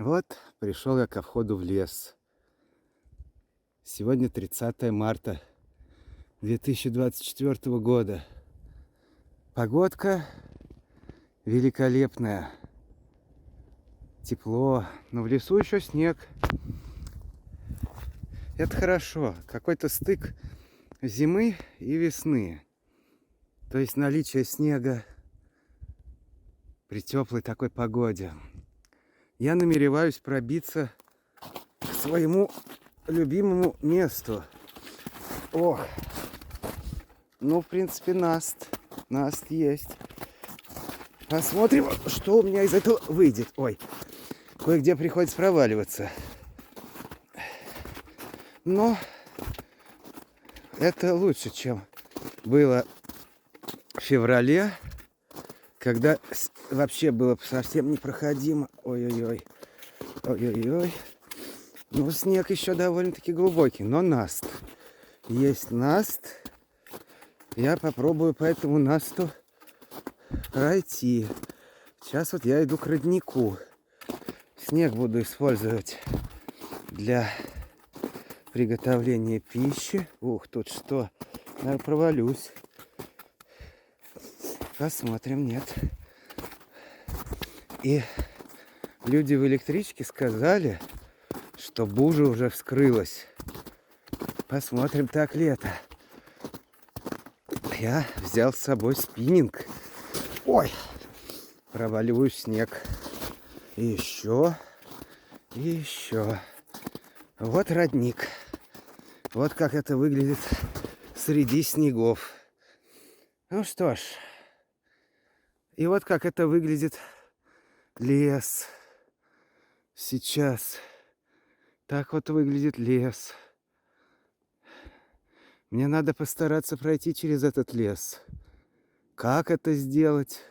Вот пришел я ко входу в лес. Сегодня 30 марта 2024 года. Погодка великолепная. Тепло, но в лесу еще снег. Это хорошо. Какой-то стык зимы и весны. То есть наличие снега при теплой такой погоде. Я намереваюсь пробиться к своему любимому месту. Ох, ну, в принципе, наст есть. Посмотрим, что у меня из этого выйдет. Ой, кое-где приходится проваливаться. Но это лучше, чем было в феврале, когда вообще было совсем непроходимо. Ой-ой-ой. Ой-ой-ой. Ну, снег еще довольно-таки глубокий, но наст. Есть наст. Я попробую по этому насту пройти. Сейчас вот я иду к роднику. Снег буду использовать для приготовления пищи. Ух, тут что? Наверное, провалюсь. Посмотрим, нет. И люди в электричке сказали, что буря уже вскрылась. Посмотрим, так ли это. Я взял с собой спиннинг. Ой, проваливаю снег. И еще, и еще. Вот родник. Вот как это выглядит среди снегов. Ну что ж. И вот как это выглядит лес. Сейчас. Так вот выглядит лес. Мне надо постараться пройти через этот лес. Как это сделать?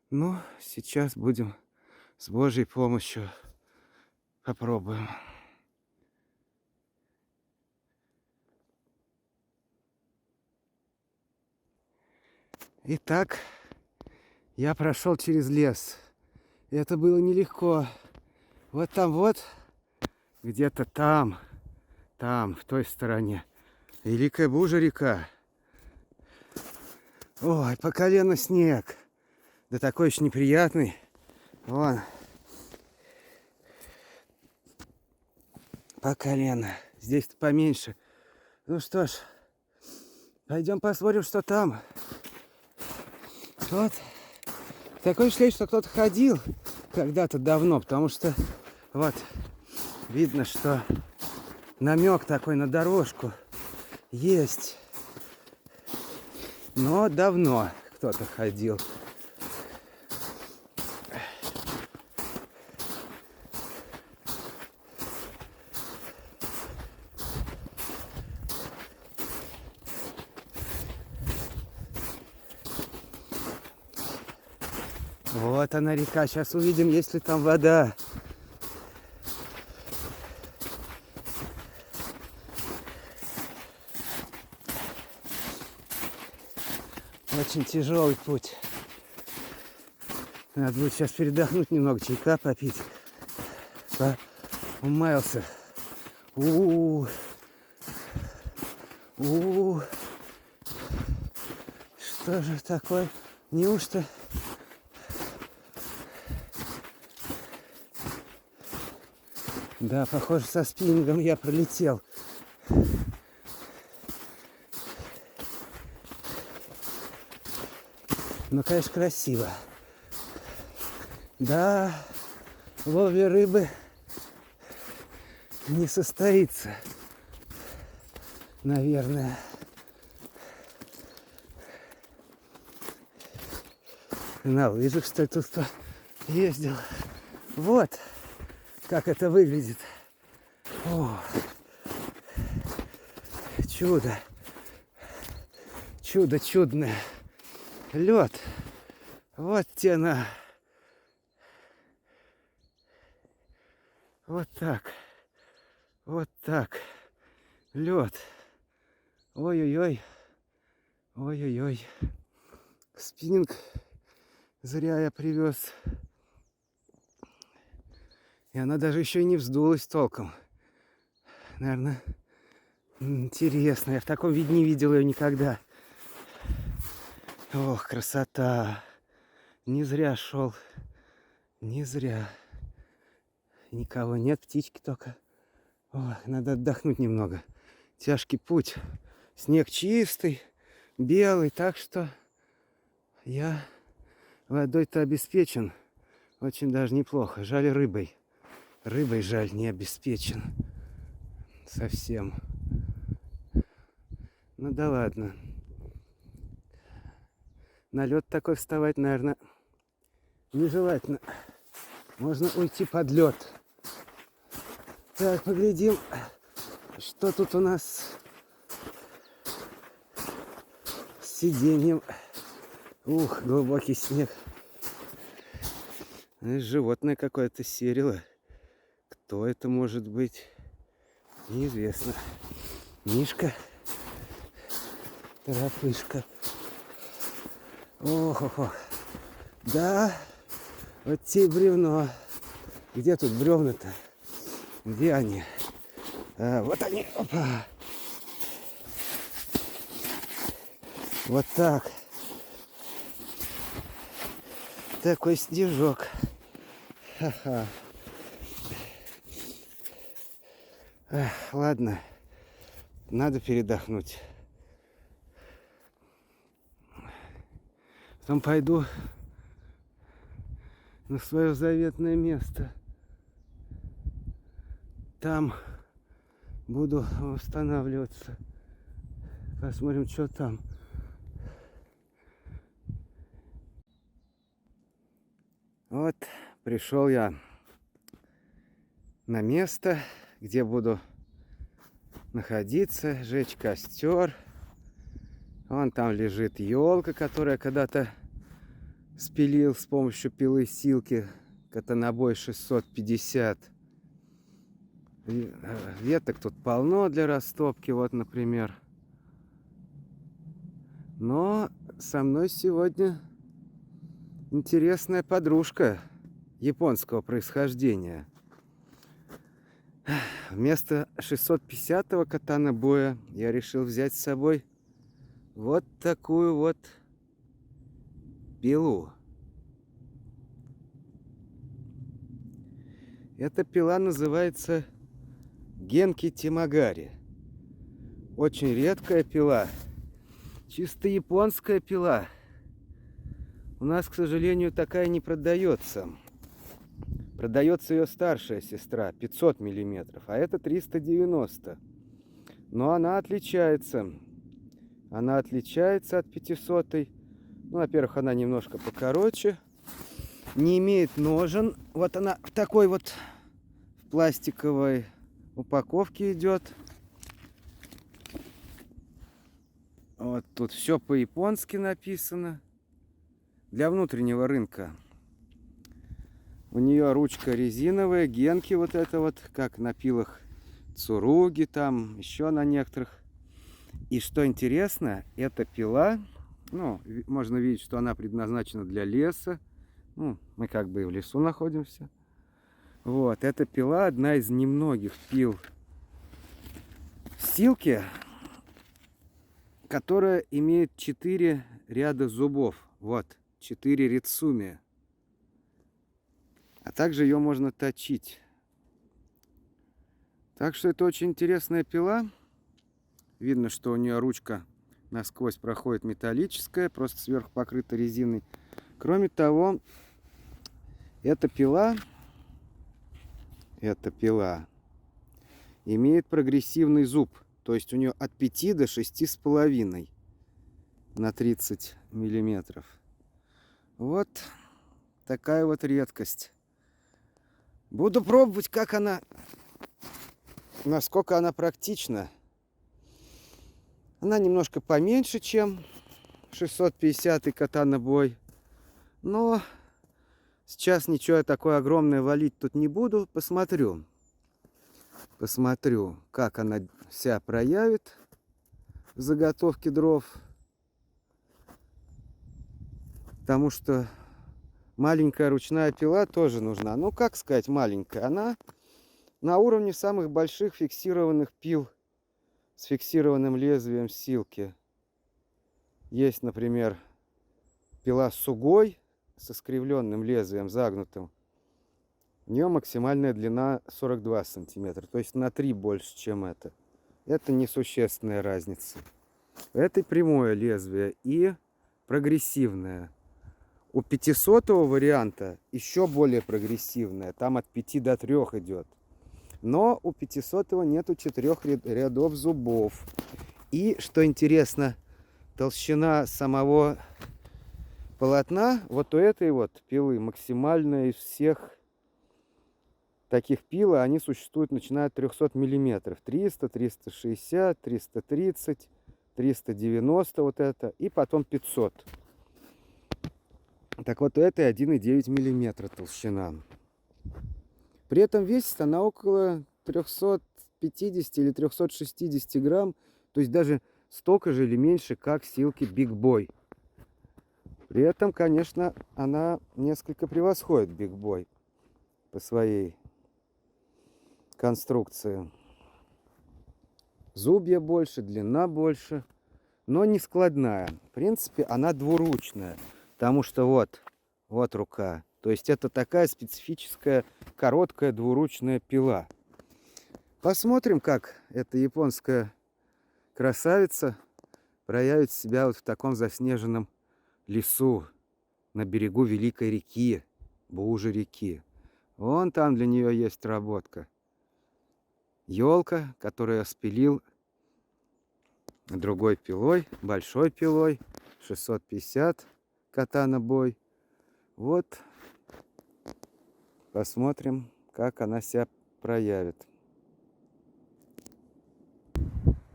Ну, сейчас будем с Божьей помощью попробуем. Итак, я прошел через лес. Это было нелегко. Вот там вот, где-то там, в той стороне, Великая Бужа-река. Ой, по колено снег. Да такой еще неприятный. Вон. По колено. Здесь-то поменьше. Ну что ж, пойдем посмотрим, что там. Вот. Такое ощущение, что кто-то ходил когда-то давно, потому что вот видно, что намек такой на дорожку есть. Но давно кто-то ходил. Вот она река. Сейчас увидим, есть ли там вода. Очень тяжелый путь. Надо будет сейчас передохнуть немного, чайка попить. Умаялся. Что же такое? Неужто? Да, похоже, со спиннингом я пролетел. Ну, конечно, красиво. Да, ловля рыбы не состоится, наверное. На лыжах, что ли, тут ездил. Вот как это выглядит. О, чудо. Чудо чудное. Лед. Вот тена. Вот так. Вот так. Лед. Ой-ой-ой. Ой-ой-ой. Спиннинг зря я привез. И она даже еще и не вздулась толком. Наверное, интересно. Я в таком виде не видел ее никогда. Ох, красота. Не зря шел. Не зря. Никого нет, птички только. Ой, надо отдохнуть немного. Тяжкий путь. Снег чистый, белый, так что я водой-то обеспечен. Очень даже неплохо. Жаль рыбой. Рыбой жаль, не обеспечен. Совсем. Ну да ладно. На лед такой вставать, наверное, нежелательно. Можно уйти под лед. Так, поглядим, что тут у нас с сиденьем. Ух, глубокий снег. Животное какое-то серило. Кто это может быть? Неизвестно. Мишка. Торопышка. Ох-ох-ох. Да, вот те бревно. Где тут бревна-то? Где они? Вот они. Опа. Вот так. Такой снежок. Ха-ха. Ладно. Надо передохнуть. Потом пойду на свое заветное место. Там буду восстанавливаться. Посмотрим, что там. Вот, пришел я на место, где буду находиться, жечь костер. Вон там лежит елка, которая когда-то спилил с помощью пилы Силки, Катанобой 650. Веток тут полно для растопки, вот, например. Но со мной сегодня интересная подружка японского происхождения. Вместо 650-го катанобоя я решил взять с собой вот такую вот пилу. Эта пила называется Генки Тимагари. Очень редкая пила. Чисто японская пила. У нас, к сожалению, такая не продается. Продается ее старшая сестра, 500 миллиметров, а это 390. Но она отличается. Она отличается от 500-й. Ну, во-первых, она немножко покороче. Не имеет ножен. Вот она в такой вот пластиковой упаковке идет. Вот тут все по-японски написано. Для внутреннего рынка. У нее ручка резиновая, генки вот это вот, как на пилах Цуруги, там еще на некоторых. И что интересно, эта пила, ну, можно видеть, что она предназначена для леса. Ну, мы как бы и в лесу находимся. Вот, эта пила одна из немногих пил Силки, которая имеет 4 ряда зубов. Вот, 4 рицуми. А также ее можно точить. Так что это очень интересная пила. Видно, что у нее ручка насквозь проходит металлическая, просто сверху покрыта резиной. Кроме того, Эта пила имеет прогрессивный зуб. То есть у нее от 5 до 6,5 на 30 миллиметров. Вот такая вот редкость. Буду пробовать, как она, насколько она практична. Она немножко поменьше, чем 650-й Katana Boy. Но сейчас ничего такое огромное валить тут не буду. Посмотрю, как она себя проявит в заготовке дров. Потому что маленькая ручная пила тоже нужна. Ну, как сказать маленькая? Она на уровне самых больших фиксированных пил с фиксированным лезвием силки. Есть, например, пила сугой со скривленным лезвием, загнутым. У нее максимальная длина 42 сантиметра, то есть на 3 больше, чем это. Это несущественная разница. Это прямое лезвие и прогрессивное. У 500-го варианта еще более прогрессивное, там от 5 до 3 идет. Но у 500-го нету 4 рядов зубов. И, что интересно, толщина самого полотна вот у этой вот пилы максимальная из всех таких пил. Они существуют, начиная от 300 миллиметров. 300, 360, 330, 390 вот это. И потом 500. Так вот, у этой 1,9 миллиметра толщина. При этом весит она около 350 или 360 грамм. То есть даже столько же или меньше, как силки Big Boy. При этом, конечно, она несколько превосходит Big Boy по своей конструкции. Зубья больше, длина больше, но не складная. В принципе, она двуручная, потому что вот рука. То есть это такая специфическая короткая двуручная пила. Посмотрим, как эта японская красавица проявит себя вот в таком заснеженном лесу на берегу великой реки, Бужи реки. Вон там для нее есть работка. Елка, которую я спилил другой пилой, большой пилой, 650 Katana Boy. Вот, посмотрим, как она себя проявит.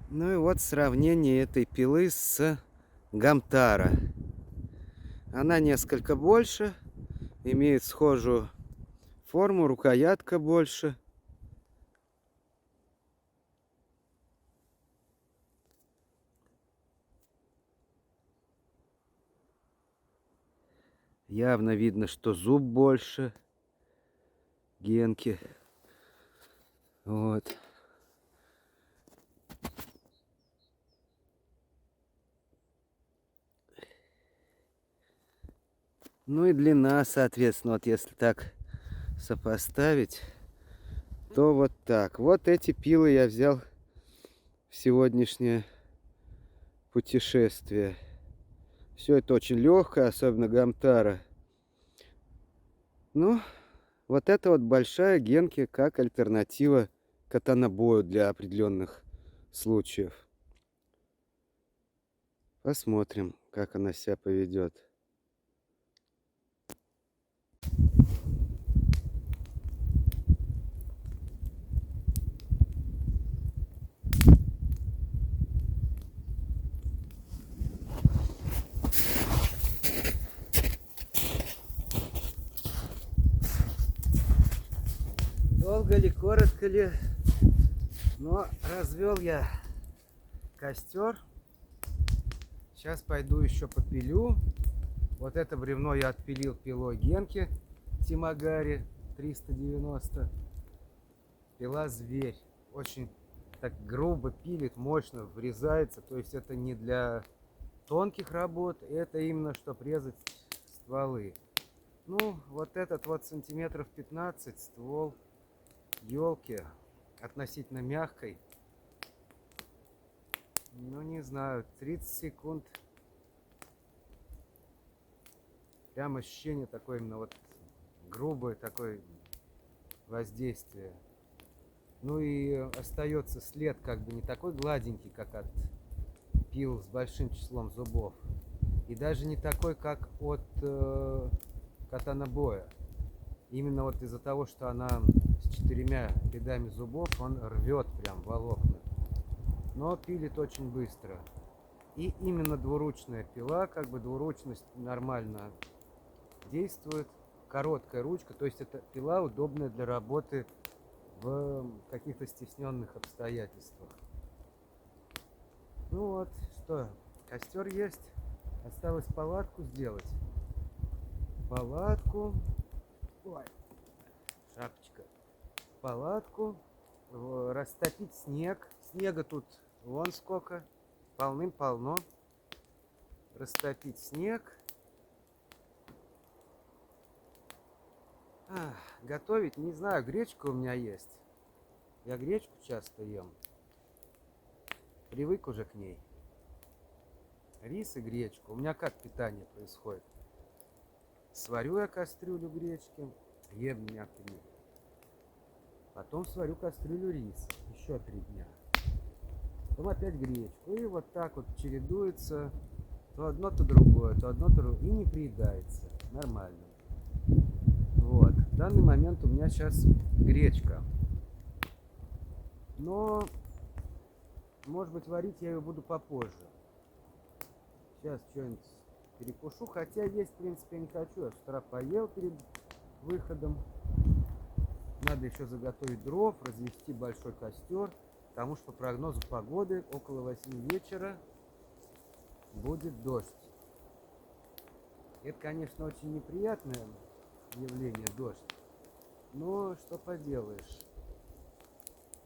Ну и вот сравнение этой пилы с Гамтара. Она несколько больше, имеет схожую форму, рукоятка больше. Явно видно, что зуб больше Генки. Вот. Ну и длина, соответственно, вот если так сопоставить, то вот так. Вот эти пилы я взял в сегодняшнее путешествие. Все это очень легкое, особенно Гамтара. Ну, вот это вот большая Генки как альтернатива Katana Boy для определенных случаев. Посмотрим, как она себя поведет. Долго ли, коротко ли, но развел я костер. Сейчас пойду еще попилю. Вот это бревно я отпилил пилой Генки Тимагари 390. Пила зверь. Очень так грубо пилит, мощно врезается. То есть это не для тонких работ, это именно чтобы резать стволы. Ну, вот этот вот сантиметров 15 ствол елки относительно мягкой. Ну, не знаю, 30 секунд. Прям ощущение такое именно вот грубое такое воздействие. Ну и остается след как бы не такой гладенький, как от пил с большим числом зубов. И даже не такой, как от катанабоя. Именно вот из-за того, что она с 4 рядами зубов, он рвет прям волокна. Но пилит очень быстро. И именно двуручная пила, как бы двуручность нормально действует. Короткая ручка, то есть это пила удобная для работы в каких-то стесненных обстоятельствах. Ну вот, что, костер есть. Осталось палатку сделать. Палатку. Ой, шапочка. Палатку. Растопить снег. Снега тут вон сколько. Полным-полно. Растопить снег. Готовить, не знаю, гречка у меня есть. Я гречку часто ем. Привык уже к ней. Рис и гречку. У меня как питание происходит? Сварю я кастрюлю гречки, ем дня 3. Потом сварю кастрюлю риса. Еще 3 дня. Потом опять гречку. И вот так вот чередуется. То одно, то другое, то одно, то другое. И не приедается. Нормально. Вот. В данный момент у меня сейчас гречка. Но, может быть, варить я ее буду попозже. Сейчас что-нибудь перекушу. Хотя есть, в принципе, я не хочу. Я с утра поел перед выходом. Надо еще заготовить дров, развести большой костер. Потому что по прогнозу погоды около 8 вечера будет дождь. Это, конечно, очень неприятное явление, дождь. Но что поделаешь.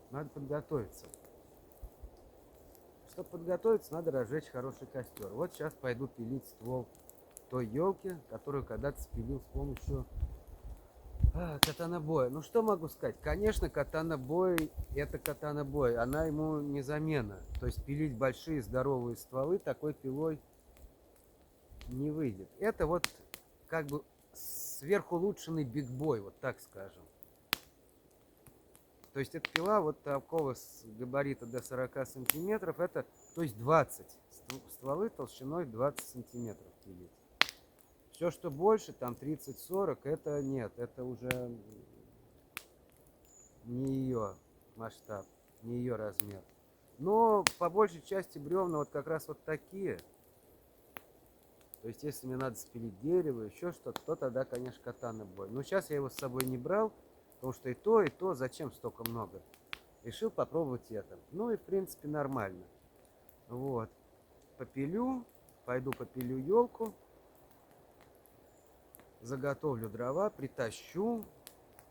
Надо подготовиться. Чтобы подготовиться, надо разжечь хороший костер. Вот сейчас пойду пилить ствол той елки, которую когда-то спилил с помощью катанабоя. Ну что могу сказать? Конечно, катанабой это катанабой. Она ему не замена. То есть пилить большие здоровые стволы такой пилой не выйдет. Это вот как бы сверхулучшенный бигбой, вот так скажем. То есть эта пила вот такого с габарита до 40 сантиметров, это, то есть 20 стволы толщиной 20 сантиметров пилить. Все, что больше, там 30-40, это нет, это уже не ее масштаб, не ее размер. Но по большей части бревна вот как раз вот такие. То есть если мне надо спилить дерево, еще что-то, то тогда, конечно, катанабой. Но сейчас я его с собой не брал. Потому что и то, зачем столько много? Решил попробовать это. Ну и в принципе нормально. Вот. Попилю, пойду попилю елку. Заготовлю дрова, притащу.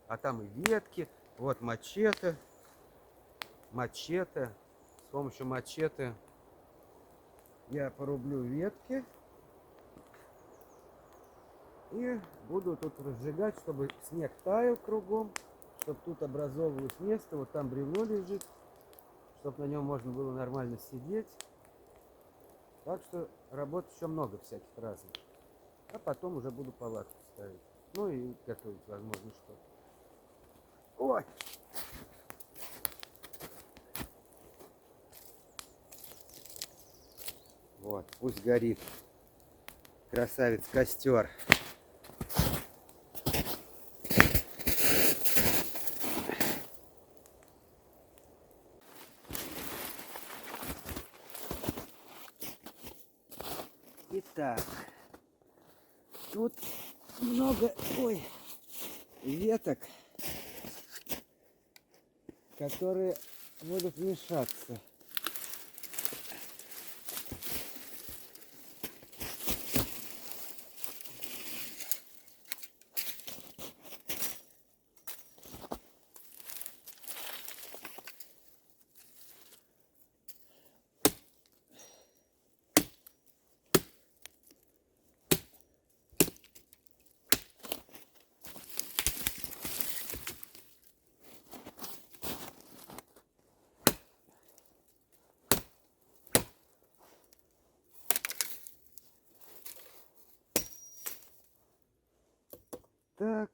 А там и ветки. Вот мачете. Мачете. С помощью мачете я порублю ветки. И буду тут разжигать, чтобы снег таял кругом, чтобы тут образовывалось место, вот там бревно лежит, чтобы на нем можно было нормально сидеть. Так что работ еще много всяких разных. А потом уже буду палатку ставить. Ну и готовить, возможно, что-то. Ой! Вот, пусть горит. Красавец костер. Итак, тут много, веток, которые будут мешаться. Так,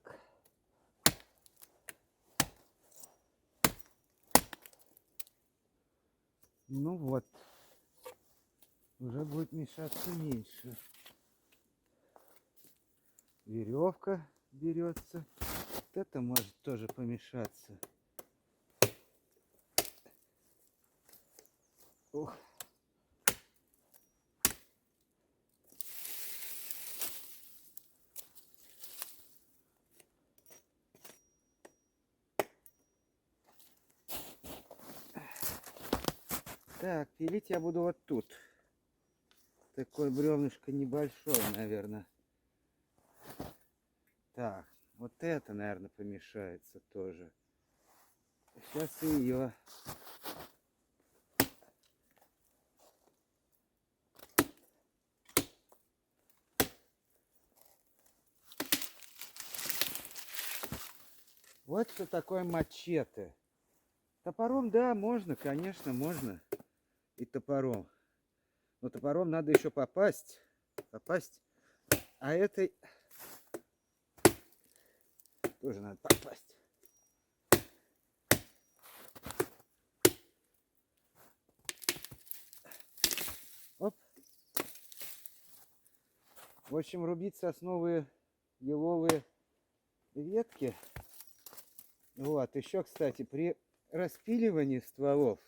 Ну вот, уже будет мешаться меньше. Веревка берется. Вот это может тоже помешаться. Ух. Так, пилить я буду вот тут. Такое бревнышко небольшое, наверное. Так, вот это, наверное, помешается тоже. Сейчас и ее. Вот что такое мачете. Топором, да, можно, конечно, можно. И топором. Но топором надо еще попасть. А этой тоже надо попасть. Оп. В общем, рубить сосновые, еловые ветки. Вот, еще, кстати, при распиливании стволов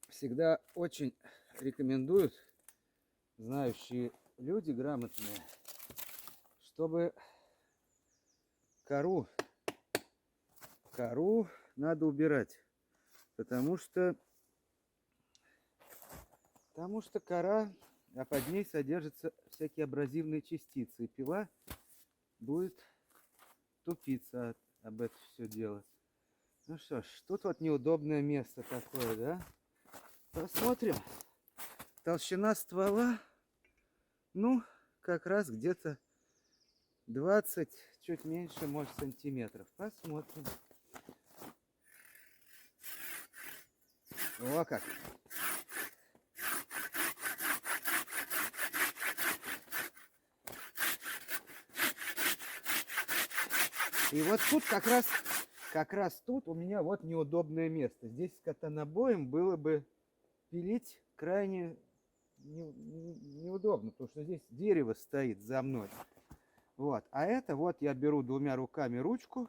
всегда очень рекомендуют знающие люди, грамотные, чтобы кору надо убирать, потому что кора, а под ней содержатся всякие абразивные частицы, и пила будет тупиться об это все дело. Ну что ж, тут вот неудобное место такое, да? Посмотрим. Толщина ствола, ну, как раз где-то 20, чуть меньше, может, сантиметров. Посмотрим. О, как! И вот тут как раз тут у меня вот неудобное место. Здесь с катанобоем было бы пилить крайне неудобно, потому что здесь дерево стоит за мной. Вот. А это вот я беру двумя руками ручку.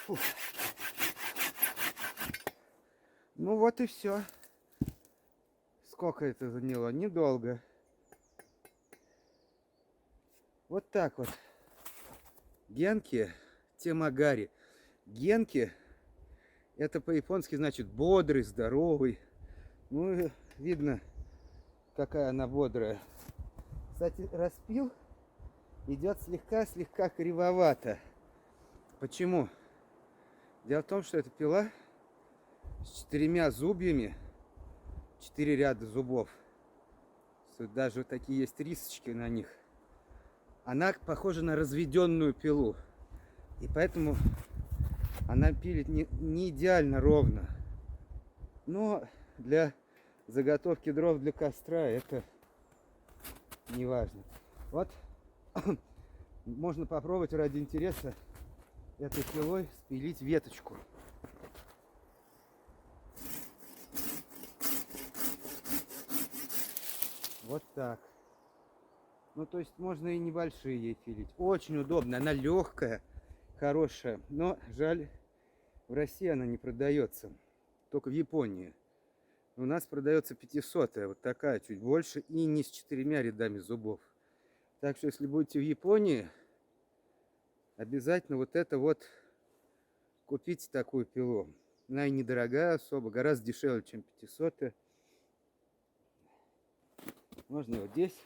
Фух. Ну вот и все. Сколько это заняло? Недолго. Вот так вот. Генки темагари. Генки это по-японски значит бодрый, здоровый. Ну, видно, какая она бодрая. Кстати, распил идет слегка кривовато. Почему? Дело в том, что эта пила с 4 зубьями, 4 ряда зубов. Даже вот такие есть рисочки на них. Она похожа на разведенную пилу. И поэтому она пилит не идеально ровно. Но для заготовки дров для костра это не важно. Вот можно попробовать ради интереса этой пилой спилить веточку. Вот так. Ну, то есть можно и небольшие ей пилить. Очень удобно. Она легкая, хорошая. Но жаль, в России она не продается. Только в Японии. У нас продается 500-я. Вот такая, чуть больше. И не с 4 рядами зубов. Так что, если будете в Японии, обязательно вот это вот купите такую пилу. Она и недорогая особо. Гораздо дешевле, чем 500-я. Можно вот здесь.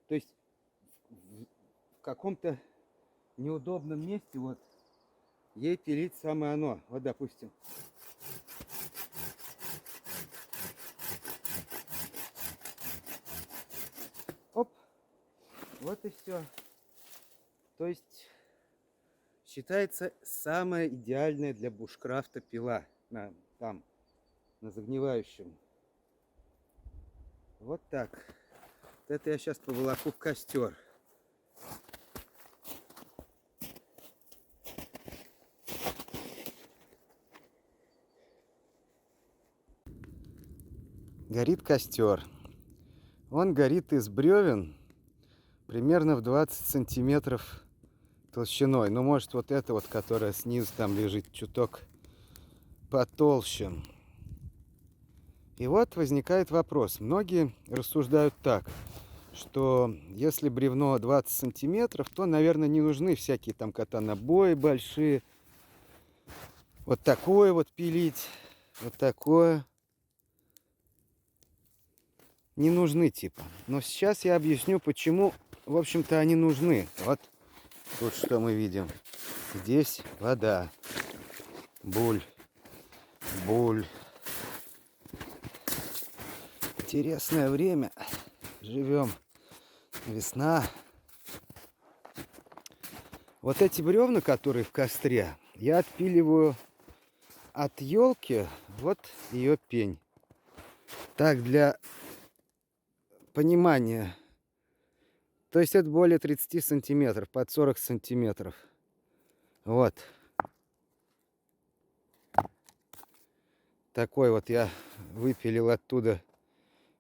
То есть в каком-то неудобном месте вот ей пилить самое оно. Вот, допустим. Вот и все. То есть считается самая идеальная для бушкрафта пила там, на загнивающем. Вот так. Вот это я сейчас поволоку в костер. Горит костер. Он горит из бревен примерно в 20 сантиметров толщиной. Ну, может, вот это вот, которая снизу там лежит, чуток потолще. И вот возникает вопрос. Многие рассуждают так, что если бревно 20 сантиметров, то, наверное, не нужны всякие там катанобои большие. Вот такое вот пилить, вот такое. Не нужны типа. Но сейчас я объясню, почему, в общем-то, они нужны. Вот тут что мы видим. Здесь вода. Буль. Буль. Интересное время. Живем. Весна. Вот эти бревна, которые в костре, я отпиливаю от елки, вот ее пень. Так, для понимания. То есть это более 30 сантиметров, под 40 сантиметров. Вот. Такой вот я выпилил оттуда.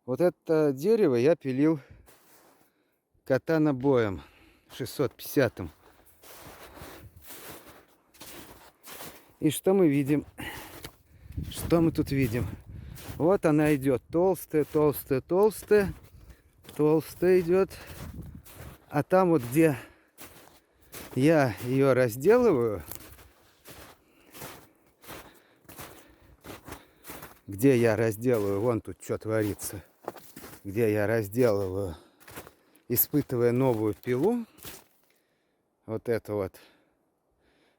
Вот это дерево я пилил катанобоем 650-м. И что мы видим? Что мы тут видим? Вот она идет толстая, толстая, толстая. Толстая идет. А там вот, где я ее разделываю, вон тут что творится, где я разделываю, испытывая новую пилу, вот это вот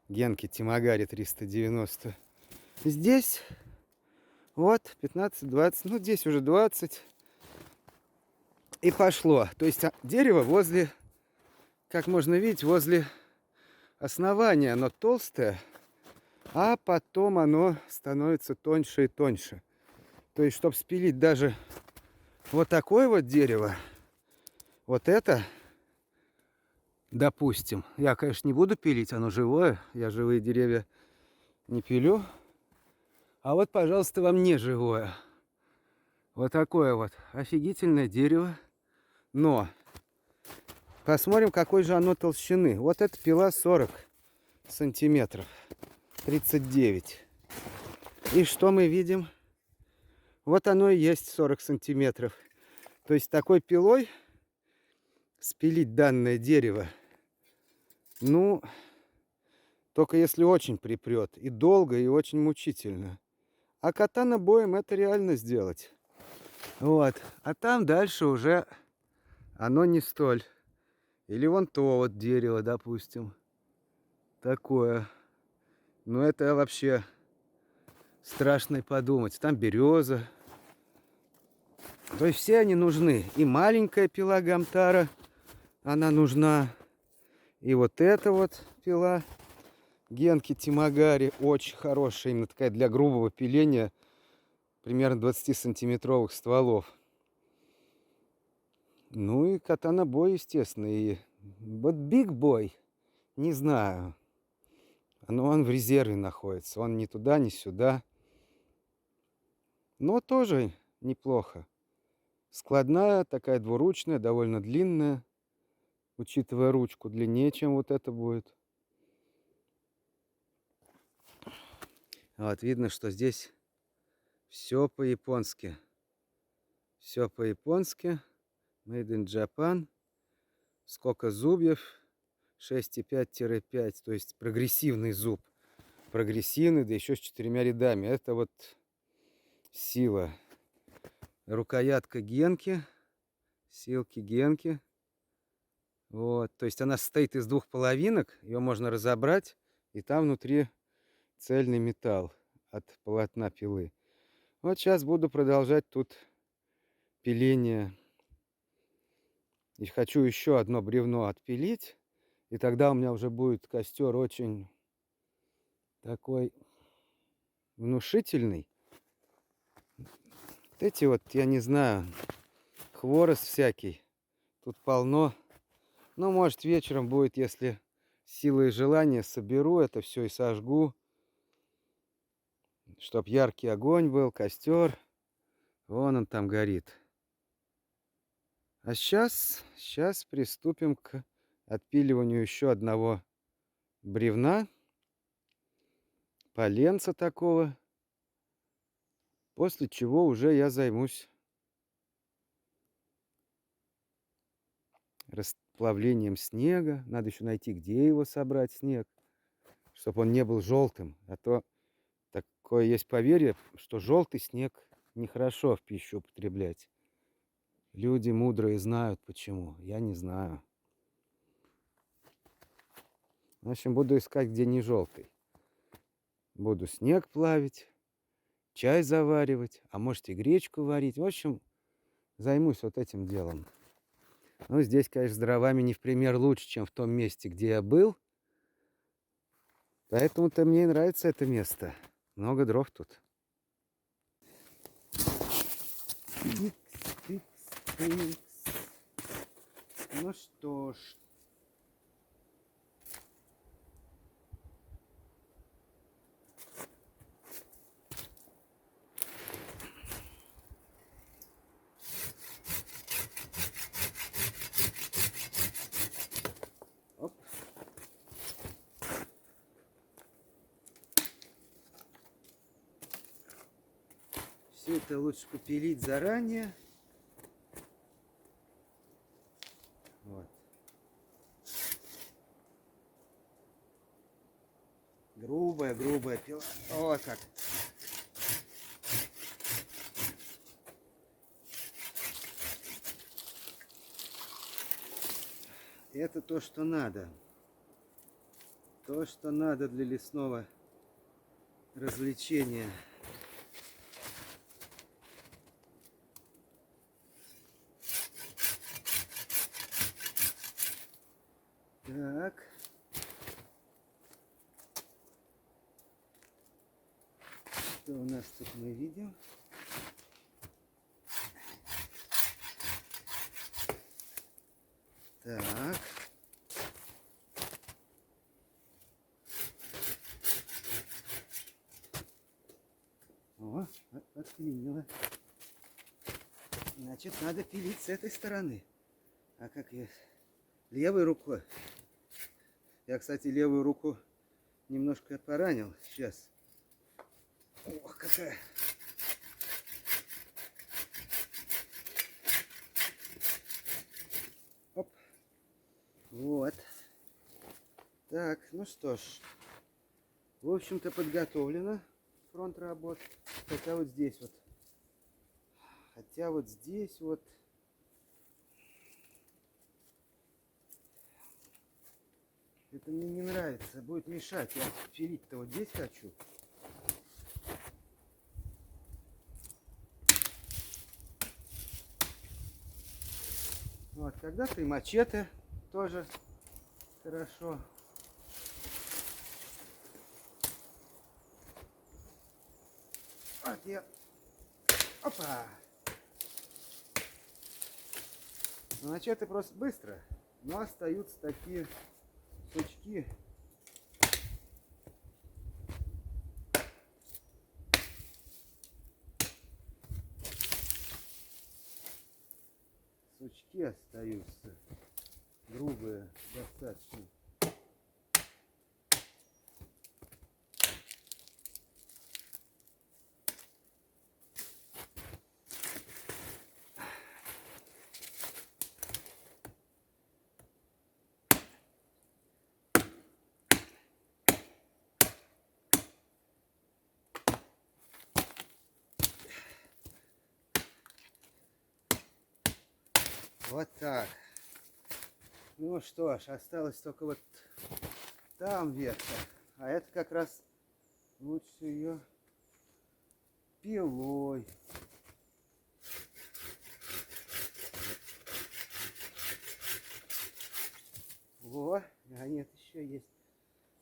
Генки Тимагари 390. Здесь вот 15-20, ну здесь уже 20. И пошло. То есть дерево возле, как можно видеть, возле основания оно толстое, а потом оно становится тоньше и тоньше. То есть, чтобы спилить даже вот такое вот дерево, вот это, допустим, я, конечно, не буду пилить, оно живое, я живые деревья не пилю. А вот, пожалуйста, вам не живое. Вот такое вот офигительное дерево. Но посмотрим, какой же оно толщины. Вот эта пила 40 сантиметров, 39. И что мы видим? Вот оно и есть 40 сантиметров. То есть такой пилой спилить данное дерево, ну, только если очень припрет. И долго, и очень мучительно. А катанобоем это реально сделать. Вот. А там дальше уже оно не столь. Или вон то вот дерево, допустим. Такое. Ну это вообще страшно и подумать. Там береза. То есть все они нужны. И маленькая пила Гамтара, она нужна. И вот эта вот пила Генки Тимагари, очень хорошая, именно такая для грубого пиления, примерно 20-сантиметровых стволов. Ну и катанобой, естественно. И вот Big Boy, не знаю. Но он в резерве находится. Он ни туда, ни сюда. Но тоже неплохо. Складная, такая двуручная, довольно длинная. Учитывая ручку, длиннее, чем вот это будет. Вот видно, что здесь все по-японски. Все по-японски. Made in Japan. Сколько зубьев? 6,5-5. То есть прогрессивный зуб. Прогрессивный, да еще с 4 рядами. Это вот сила. Рукоятка Генки. Силки Генки. Вот. То есть она состоит из двух половинок. Ее можно разобрать. И там внутри цельный металл от полотна пилы. Вот сейчас буду продолжать тут пиление. И хочу еще одно бревно отпилить. И тогда у меня уже будет костер очень такой внушительный. Вот эти вот, я не знаю, хворост всякий. Тут полно. Ну, может, вечером будет, если силы и желание, соберу это все и сожгу. Чтоб яркий огонь был, костер. Вон он там горит. А сейчас приступим к отпиливанию еще одного бревна. Поленца такого. После чего уже я займусь расплавлением снега. Надо еще найти, где его собрать, снег. Чтобы он не был желтым. А то такое есть поверье, что желтый снег нехорошо в пищу употреблять. Люди мудрые знают почему. Я не знаю. В общем, буду искать, где не желтый. Буду снег плавить, чай заваривать, а может и гречку варить. В общем, займусь вот этим делом. Ну, здесь, конечно, с дровами не в пример лучше, чем в том месте, где я был. Поэтому-то мне и нравится это место. Много дров тут. Тикс, тикс, тикс. Ну что ж. Оп. Все это лучше попилить заранее. Вот. Грубая пила. Вот как. Это то, что надо. То, что надо для лесного развлечения. Так. Что у нас тут мы видим? Так. О, отклинило. Значит, надо пилить с этой стороны. А как я... Левой рукой. Я, кстати, левую руку немножко поранил. Сейчас. Ох, какая... Оп. Вот. Так, ну что ж. В общем-то, подготовлено. Фронт работ. Хотя вот здесь вот. Хотя вот здесь вот. Это мне не нравится. Будет мешать. Я пилить-то вот здесь хочу. Вот, когда-то и мачете тоже хорошо. Вот я. Опа! Мачете просто быстро, но остаются такие сучки. Сучки остаются. Грубые достаточно. Вот так. Ну что ж, осталось только вот там ветка. А это как раз лучше ее пилой. Во, а нет, еще есть.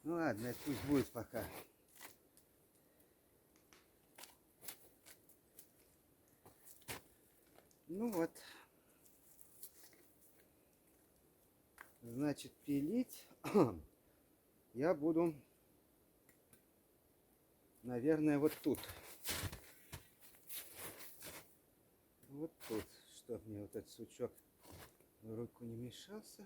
Ну ладно, это пусть будет пока. Ну вот. Значит, пилить я буду, наверное, вот тут. Вот тут, чтобы мне вот этот сучок в руку не мешался.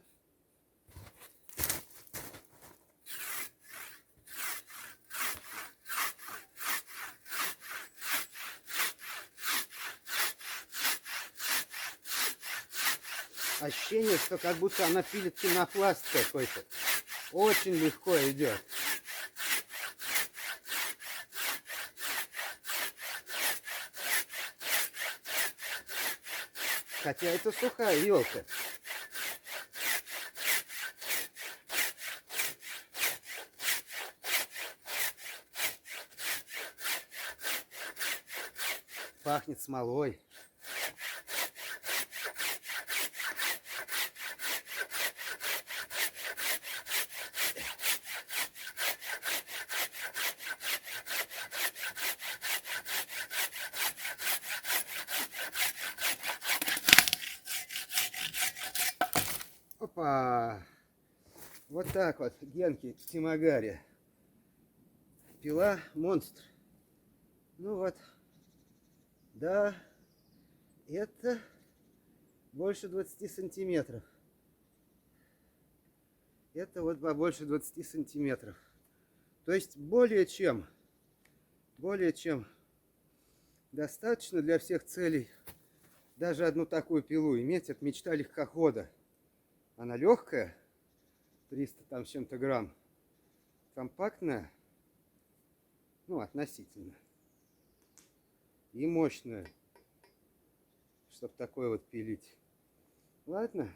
Ощущение, что как будто она пилит пенопласт какой-то. Очень легко идет. Хотя это сухая елка. Пахнет смолой. Опа! Вот так вот, Генки Тимагари. Пила монстр. Ну вот. Да, это больше 20 сантиметров. Это вот побольше 20 сантиметров. То есть более чем достаточно для всех целей даже одну такую пилу иметь. Это мечта легкохода. Она легкая, 300 там с чем-то грамм, компактная, ну относительно, и мощная, чтобы такое вот пилить. Ладно,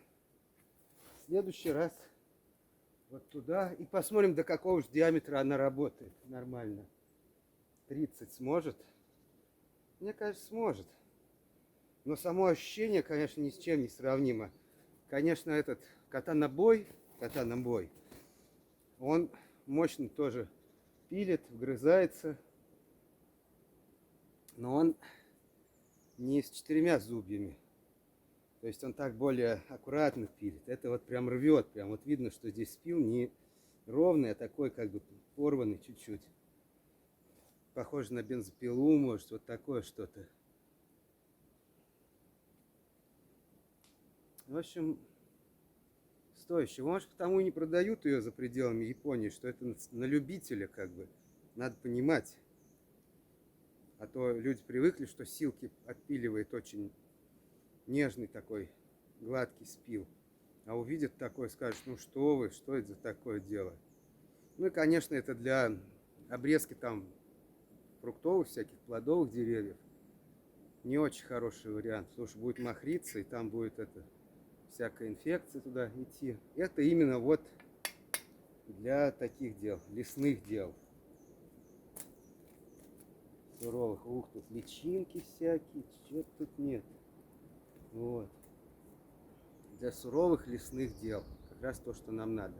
в следующий раз вот туда и посмотрим, до какого же диаметра она работает нормально. 30 сможет? Мне кажется, сможет. Но само ощущение, конечно, ни с чем не сравнимо. Конечно, этот катанобой, он мощно тоже пилит, вгрызается. Но он не с 4 зубьями. То есть он так более аккуратно пилит. Это вот прям рвет. Прям вот видно, что здесь спил не ровный, а такой как бы порванный чуть-чуть. Похоже на бензопилу, может, вот такое что-то. В общем, стоящее. Может, потому и не продают ее за пределами Японии, что это на любителя как бы. Надо понимать. А то люди привыкли, что Силки отпиливает очень нежный такой, гладкий спил. А увидят такое, скажут, ну что вы, что это за такое дело? Ну и, конечно, это для обрезки там фруктовых, всяких плодовых деревьев. Не очень хороший вариант, потому что будет махриться, и там будет это, всякая инфекция туда идти. Это именно вот для таких дел, лесных дел. Суровых. Ух, тут личинки всякие, чего тут нет. Вот. Для суровых лесных дел. Как раз то, что нам надо.